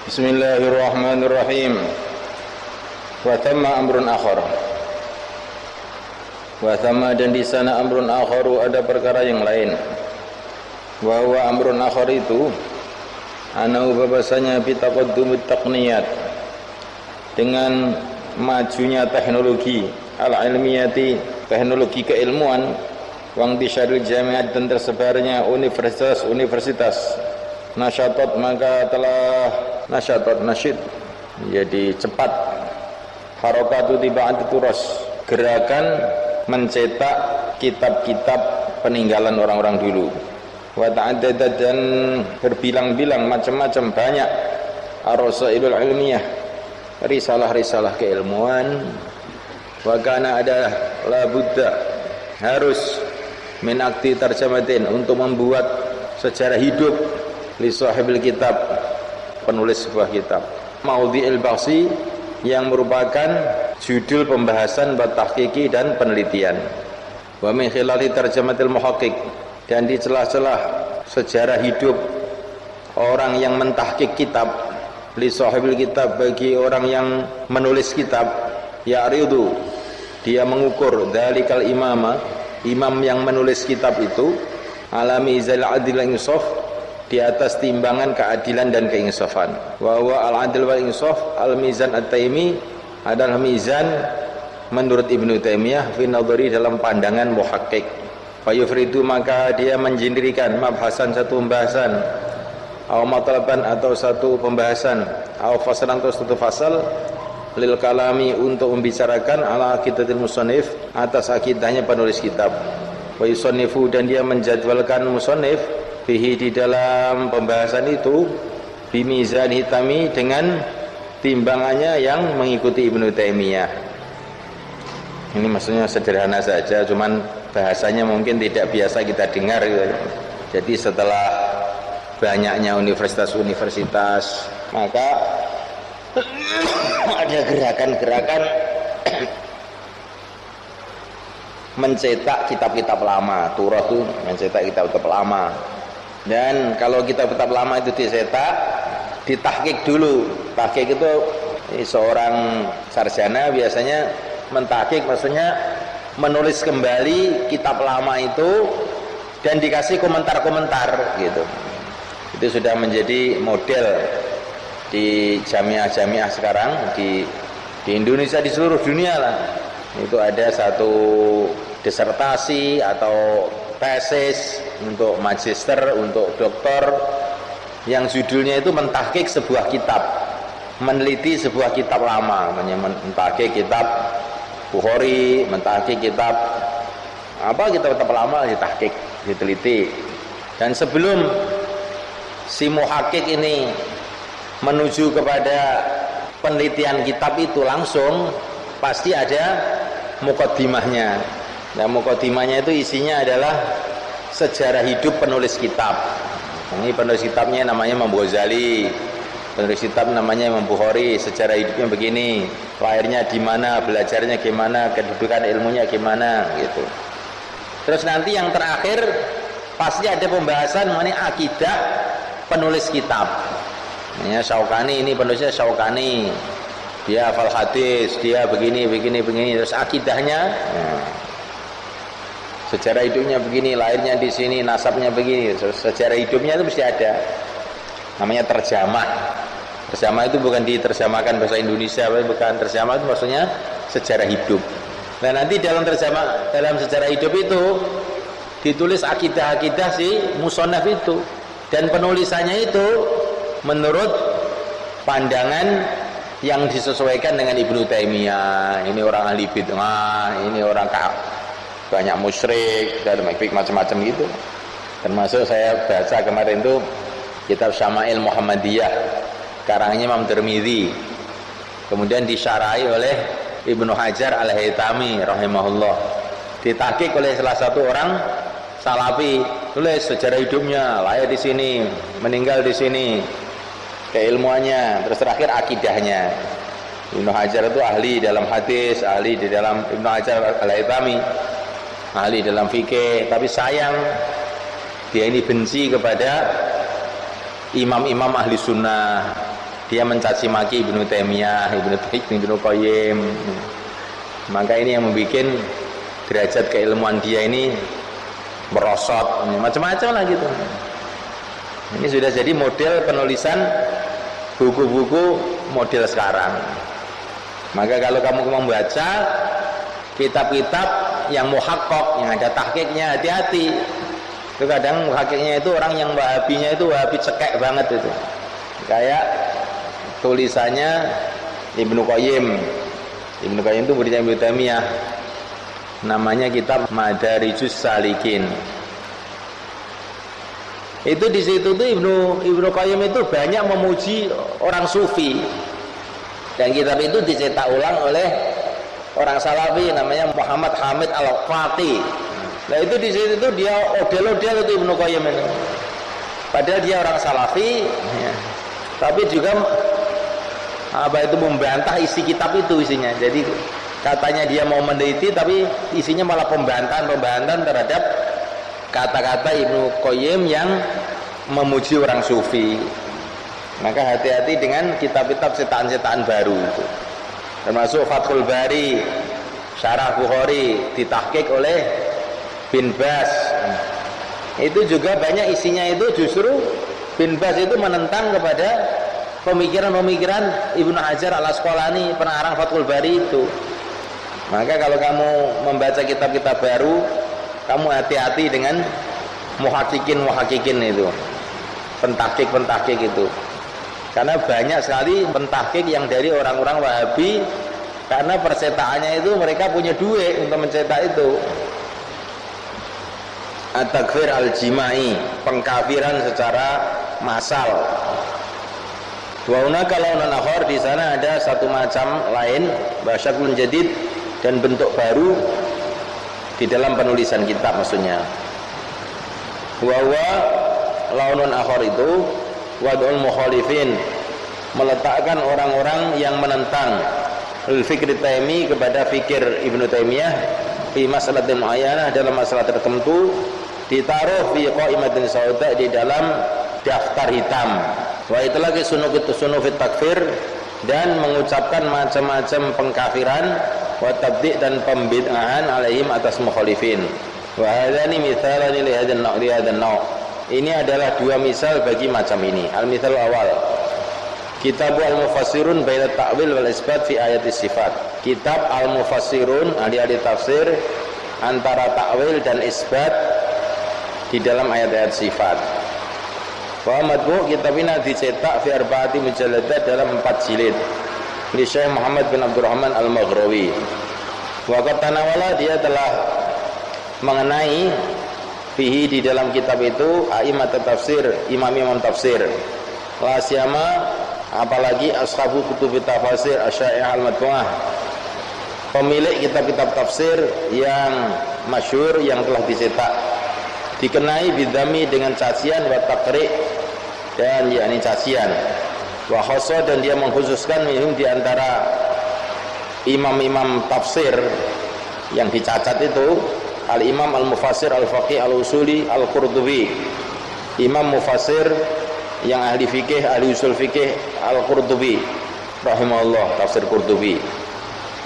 Bismillahirrahmanirrahim. Wa thamma amrun akhar. Wa thamma, dan di sana amrun akharu, ada perkara yang lain. Wa huwa amrun akhar itu anau bahasanya bitaqaddumit taqniyat, dengan majunya teknologi al-ilmiyati, teknologi keilmuan, wang disyaril jamiat, dan tersebarnya universitas nasyatot, maka telah nasyatot, nasyid jadi cepat, harokatu tiba'an turas, gerakan mencetak kitab-kitab peninggalan orang-orang dulu, wa ta'addadat, dan berbilang-bilang, macam-macam, banyak, ar-rasailul ilmiyah, risalah-risalah keilmuan, wa kana, ada, la budda, harus, min akti tarjamatin, untuk membuat sejarah hidup, li sahibil kitab, penulis sebuah kitab, maudhi'il bahsi, yang merupakan judul pembahasan buat tahqiqi dan penelitian, wa min khilali tarjamatil muhaqqiq, dan di celah-celah sejarah hidup orang yang mentahqiq kitab, li sahibil kitab, bagi orang yang menulis kitab, ya'ridu, dia mengukur, dalikal imama, imam yang menulis kitab itu, ala mizal adil insaf, di atas timbangan keadilan dan keinsafan. Wa huwa al-adl wal insaf, al-mizan at-taimi, adalah mizan menurut Ibnu Taimiyah, fi nadhari, dalam pandangan muhaqqiq. Fa yufridu, maka dia menjindirikan, mabhasan, satu pembahasan, aw matlaban, atau satu pembahasan, aw fasalan, atau satu fasal, lil kalami, untuk membicarakan, ala aqidatil musannif, atas akidahnya penulis kitab. Wa yusannifu, dan dia menjadwalkan musannif fihi, di dalam pembahasan itu, bimizan hitami, dengan timbangannya yang mengikuti Ibnu Taimiyah. Ini maksudnya sederhana saja, cuman bahasanya mungkin tidak biasa kita dengar gitu. Jadi setelah banyaknya universitas-universitas, maka ada gerakan-gerakan mencetak kitab-kitab lama. Turah itu mencetak kitab-kitab lama. Dan kalau kitab-kitab lama itu dicetak, ditahqiq dulu. Tahqiq itu seorang sarjana biasanya mentahqiq, maksudnya menulis kembali kitab lama itu dan dikasih komentar-komentar gitu. Itu sudah menjadi model di jamiah-jamiah sekarang di Indonesia, di seluruh dunia lah. Itu ada satu disertasi atau tesis untuk magister, untuk doktor, yang judulnya itu mentahqiq sebuah kitab, meneliti sebuah kitab lama, mentahqiq kitab Bukhari, mentahqiq kitab apa, kitab-kitab lama ditahqiq, diteliti. Dan sebelum si muhaqqiq ini menuju kepada penelitian kitab itu, langsung pasti ada muqaddimahnya. Nah, muqaddimahnya itu isinya adalah sejarah hidup penulis kitab. Ini penulis kitabnya namanya Imam Ghazali, penulis kitab namanya Imam Bukhari, sejarah hidupnya begini, lahirnya di mana, belajarnya gimana, kedudukan ilmunya gimana gitu. Terus nanti yang terakhir pasti ada pembahasan mengenai akidah penulis kitab. Ya, Syaukani, ini penulisnya Syaukani, dia hafal hadis, dia begini, terus akidahnya, sejarah hidupnya begini, lahirnya di sini, nasabnya begini, sejarah hidupnya itu mesti ada. Namanya terjemah. Terjemah itu bukan diterjemahkan bahasa Indonesia, bukan, terjemah itu maksudnya sejarah hidup. Nah, nanti dalam terjemah, dalam sejarah hidup itu ditulis akidah-akidah si musannaf itu, dan penulisannya itu menurut pandangan yang disesuaikan dengan Ibnu Taimiyah. Ini orang ahli bid'ah, ini orang banyak musyrik, dan macam-macam gitu. Termasuk saya baca kemarin itu kitab Syama'il Muhammadiyah, karangnya Imam Tirmidzi, kemudian disyarahi oleh Ibnu Hajar Al-Haytami rahimahullah, ditahqiq oleh salah satu orang salafi, tulis sejarah hidupnya, lahir di sini, meninggal di sini, keilmuannya, terus terakhir akidahnya. Ibnu Hajar itu ahli dalam hadis, ahli di dalam Ibnu Hajar Al-Haytami, ahli dalam fikih, tapi sayang dia ini benci kepada imam-imam ahli sunnah, dia mencaci maki Ibnu Taimiyah, Ibnu Qayyim. Maka ini yang membuat derajat keilmuan dia ini merosot, macam-macam lah gitu. Ini sudah jadi model penulisan buku-buku model sekarang. Maka kalau kamu membaca kitab-kitab yang muhakkok, yang ada tahqiqnya, hati-hati. Itu kadang muhakkiknya itu orang yang wahabinya itu wahabi cekek banget itu. Kayak tulisannya Ibnu Qayyim. Ibnu Qayyim itu muridnya Ibnu Taimiyah. Namanya kitab Madarijus Salikin. Itu di situ tuh Ibnu Qayyim itu banyak memuji orang sufi. Dan kitab itu dicetak ulang oleh orang Salafi namanya Muhammad Hamid Al-Fatih. Nah itu di situ tuh dia odel-odel itu Ibnu Qayyim ini. Padahal dia orang Salafi, ya. Tapi juga membantah isi kitab itu isinya. Jadi katanya dia mau meneliti, tapi isinya malah pembantahan terhadap kata-kata Ibnu Qayyim yang memuji orang sufi. Maka hati-hati dengan kitab-kitab cetakan-cetakan baru itu. Termasuk Fathul Bari, Syarah Bukhari ditahqiq oleh Bin Bas. Itu juga banyak isinya itu justru Bin Bas itu menentang kepada pemikiran-pemikiran Ibnu Hajar Al-Asqalani, pengarang Fathul Bari itu. Maka kalau kamu membaca kitab-kitab baru, kamu hati-hati dengan muhakkikin itu, pentahqiq itu. Karena banyak sekali pentahqiq yang dari orang-orang Wahabi, karena percetakannya itu mereka punya duit untuk mencetak itu. At-takfir al-jimai, pengkafiran secara massal. Wa hunaka launan akhar, di sana ada satu macam lain, basyaklun jadid, dan bentuk baru di dalam penulisan kitab maksudnya. Wa launun akhar itu wad'ul mukhalifin, meletakkan orang-orang yang menentang al-fikr Taimi kepada fikir Ibnu Taimiyah fi mas'alatin muayyanah, dalam masalah tertentu, ditaruh fi qaimatin sauda, di dalam daftar hitam. Wa itlaqi sunufit takfir, dan mengucapkan macam-macam pengkafiran, wa tabdi' dan pembid'ahan alaihim atas mukhalifin. Wa hadzani mithalani li hadzal naw'. Ini adalah dua misal bagi macam ini. Al-mithal awal, Kitab Al-Mufassirun baina ta'wil wal isbat fi ayatis sifat. Kitab Al-Mufassirun, ahli-ahli tafsir, antara ta'wil dan isbat di dalam ayat-ayat sifat. Wa madbu' kitab ini dicetak fi arba'ati mujalladat, dalam 4 jilid. Li Syekh Muhammad bin Abdurrahman Al-Maghrawi. Wa qad tanawala, dia telah mengenai fihi, di dalam kitab itu, a'immat tafsir, imam-imam tafsir. La siyama, apalagi ashabu kutub tafsir asy-sya'i'ah al-madbu'ah, pemilik kitab-kitab tafsir yang masyhur yang telah dicetak, dikenai bidami dengan cacian, wa taqri', dan yakni cacian, wa khassa, dan dia mengkhususkan minhum, di antara imam-imam tafsir yang dicacat itu, al-imam al-mufassir al-faqih al-usuli al-Qurtubi, imam mufassir yang ahli fikih, ahli usul fikih al-Qurtubi rahimahullah, tafsir Qurtubi.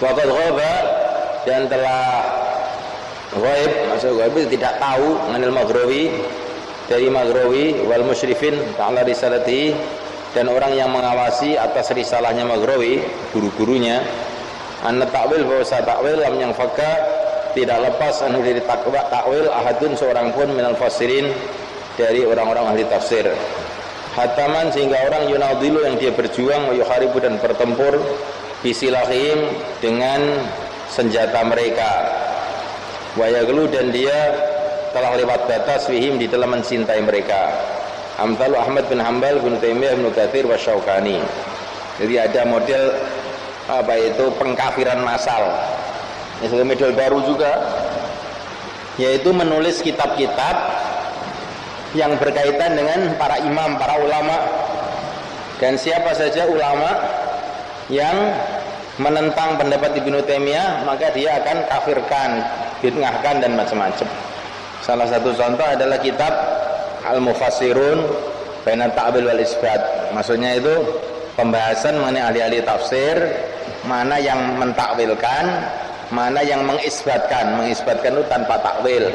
Wa qad ghaba, dan telah ghaib, maksud ghaib itu tidak tahu, mengenal Maghrawi, dari Maghrawi, wal musyrifin ta'ala risalatihi, dan orang yang mengawasi atas risalahnya Maghrawi, guru-gurunya, anna ta'wil, bahwa ta'wil lam yang fakka, tidak lepas anu dari takwil ahadun, seorang pun minal fasirin, dari orang-orang ahli tafsir. Hataman, sehingga orang yunadilu, yang dia berjuang, yuharibu, dan bertempur, bisilahim, dengan senjata mereka, wayaglu, dan dia telah lewat batas fihim, di dalam mencintai mereka. Amthalu Ahmad bin Hanbal, bin Taimiyah, bin Katsir, wa Syaukani. Jadi ada model pengkafiran massal. Ini satu model baru juga, yaitu menulis kitab-kitab yang berkaitan dengan para imam, para ulama, dan siapa saja ulama yang menentang pendapat Ibnu Taimiyah, maka dia akan kafirkan, bid'ahkan, dan macam-macam. Salah satu contoh adalah kitab Al-Mufassirun baina ta'wil wal isbat. Maksudnya itu pembahasan mengenai ahli-ahli tafsir, mana yang mentakwilkan, mana yang mengisbatkan. Mengisbatkan itu tanpa takwil.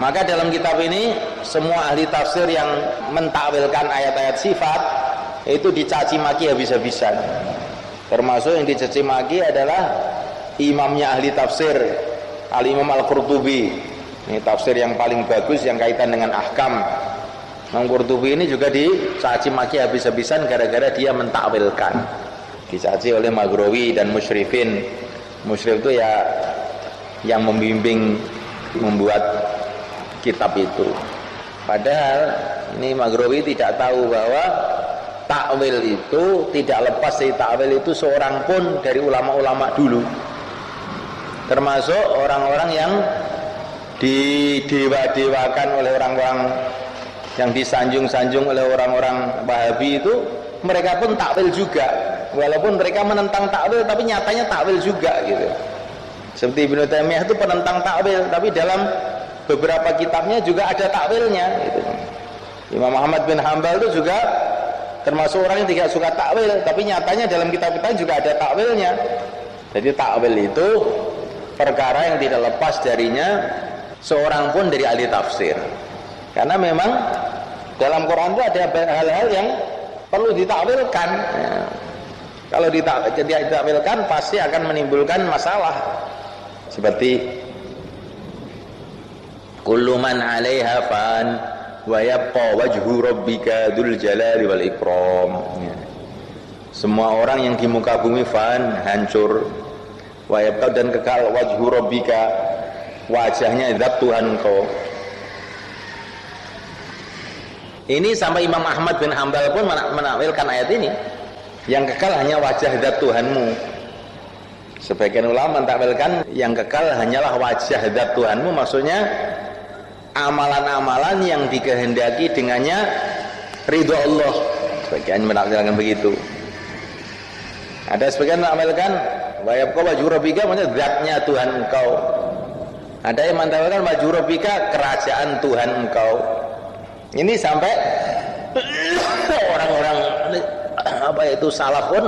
Maka dalam kitab ini semua ahli tafsir yang mentakwilkan ayat-ayat sifat itu dicaci maki habis-habisan. Termasuk yang dicaci maki adalah imamnya ahli tafsir, Al-Imam Al-Qurtubi. Ini tafsir yang paling bagus yang kaitan dengan ahkam. Imam Qurtubi ini juga dicaci maki habis-habisan gara-gara dia mentakwilkan. Dicaci oleh Maghrawi dan Musyrifin. Musyrif itu ya yang membimbing membuat kitab itu. Padahal ini Maghrawi tidak tahu bahwa takwil itu tidak lepas dari takwil itu seorang pun dari ulama-ulama dulu. Termasuk orang-orang yang didewa-dewakan oleh orang-orang yang disanjung-sanjung oleh orang-orang Wahabi itu, mereka pun takwil juga. Walaupun mereka menentang takwil, tapi nyatanya takwil juga gitu. Seperti Ibnu Taimiyah itu penentang takwil, tapi dalam beberapa kitabnya juga ada takwilnya gitu. Imam Ahmad bin Hanbal itu juga termasuk orang yang tidak suka takwil, tapi nyatanya dalam kitab-kitab juga ada takwilnya. Jadi takwil itu perkara yang tidak lepas darinya seorang pun dari ahli tafsir. Karena memang dalam Quran itu ada hal-hal yang perlu ditakwilkan. Ya. Kalau ditakwilkan pasti akan menimbulkan masalah. Seperti kullu man 'alaiha fan wa yabqa wajhu rabbika dzul jalali wal ikram. Ya. Semua orang yang di muka bumi fan, hancur. Wa yabqa, dan kekal wajhu rabbika, wajahnya zat Tuhan engkau. Ini sampai Imam Ahmad bin Hanbal pun menakwilkan ayat ini. Yang kekal hanya wajah zat Tuhanmu. Sebagian ulama mentakwilkan yang kekal hanyalah wajah zat Tuhanmu, maksudnya amalan-amalan yang dikehendaki dengannya ridho Allah. Sebagian menakwilkan begitu. Ada sebagian menakwilkan wa yabqa wajhu rabbika, maksudnya zatnya Tuhan engkau. Ada yang mentakwilkan wajhu rabbika, kerajaan Tuhan engkau. Ini sampai orang-orang apa itu salaf pun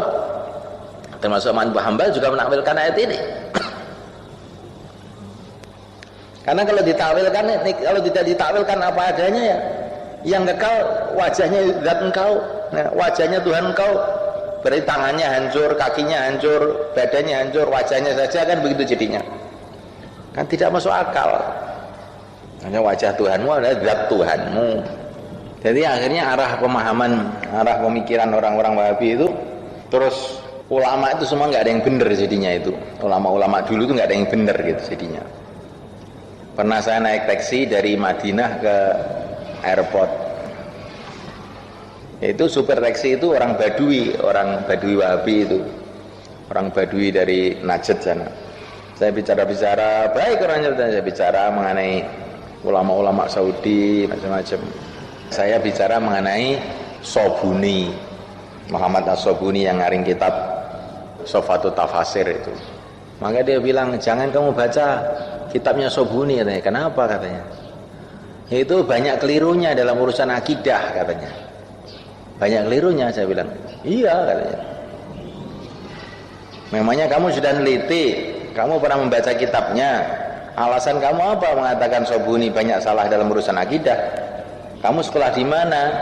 termasuk Ahmad bin Hanbal juga menakwilkan ayat ini. Karena kalau ditakwilkan, kalau tidak ditakwilkan apa adanya ya, yang kekal wajahnya zat engkau, nah, wajahnya Tuhan engkau, berarti tangannya hancur, kakinya hancur, badannya hancur, wajahnya saja kan begitu jadinya. Kan tidak masuk akal. Hanya wajah Tuhanmu adalah zat Tuhanmu. Jadi akhirnya arah pemahaman, arah pemikiran orang-orang Wahabi itu, terus ulama itu semua nggak ada yang benar jadinya itu. Ulama-ulama dulu itu nggak ada yang benar gitu jadinya. Pernah saya naik taksi dari Madinah ke airport. Itu supir taksi itu orang Badui Wahabi itu. Orang Badui dari Najd sana. Saya bicara-bicara, baik orangnya, saya bicara mengenai ulama-ulama Saudi macam-macam. Saya bicara mengenai Sobuni, Muhammad As-Sobuni yang ngaring kitab Sofatut Tafasir itu. Maka dia bilang, jangan kamu baca kitabnya Sobuni katanya. Kenapa katanya? Itu banyak kelirunya dalam urusan akidah katanya. Banyak kelirunya, saya bilang. Iya katanya. Memangnya kamu sudah neliti, kamu pernah membaca kitabnya. Alasan kamu apa mengatakan Sobuni banyak salah dalam urusan akidah? Kamu sekolah di mana?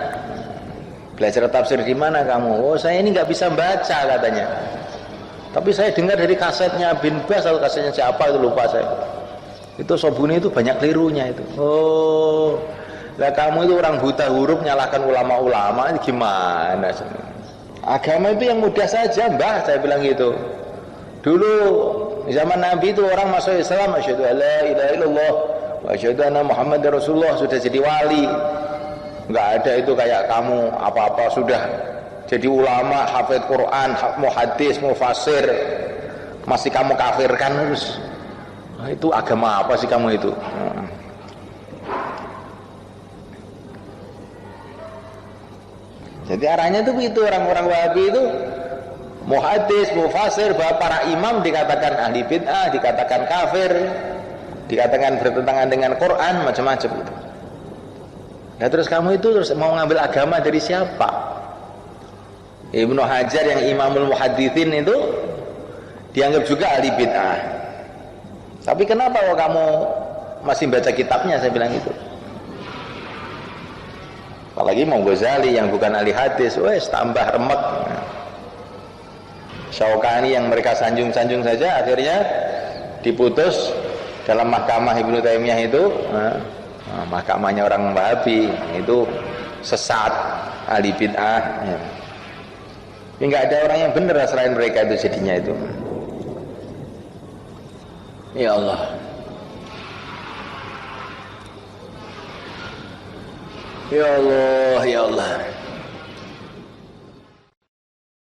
Belajar tafsir di mana kamu? Oh, saya ini nggak bisa baca katanya. Tapi saya dengar dari kasetnya Bin Bas atau kasetnya siapa itu lupa saya. Itu Sobuni itu banyak kelirunya itu. Oh, lah kamu itu orang buta huruf nyalahkan ulama-ulama, ini gimana? Agama itu yang mudah saja, Mbah, saya bilang gitu. Dulu zaman Nabi itu orang masuk Islam, asyhadu alla ilaha illallah wa asyhadu anna Muhammadar Rasulullah, sudah jadi wali. Enggak ada itu kayak kamu apa-apa sudah jadi ulama, hafid Quran, muhaddis, mufasir, masih kamu kafirkan terus. Nah, itu agama apa sih kamu itu? Jadi arahnya itu begitu, orang-orang Wahabi itu muhaddis, mufasir, bahwa para imam dikatakan ahli bid'ah, dikatakan kafir, dikatakan bertentangan dengan Quran, macam-macam gitu. Nah terus kamu itu terus mau ngambil agama dari siapa? Ibnu Hajar yang Imamul Muhaditsin itu dianggap juga ahli bid'ah. Tapi kenapa kok kamu masih baca kitabnya, saya bilang gitu. Apalagi mau Ghazali yang bukan ahli hadis, wes tambah remek. Syaukani yang mereka sanjung-sanjung saja akhirnya diputus dalam mahkamah Ibnu Taimiyah itu. Mahkamahnya orang Wahabi itu sesat, ahli bid'ah ya. Enggak ada orang yang benar selain mereka itu jadinya itu. Ya Allah. Ya Allah, ya Allah.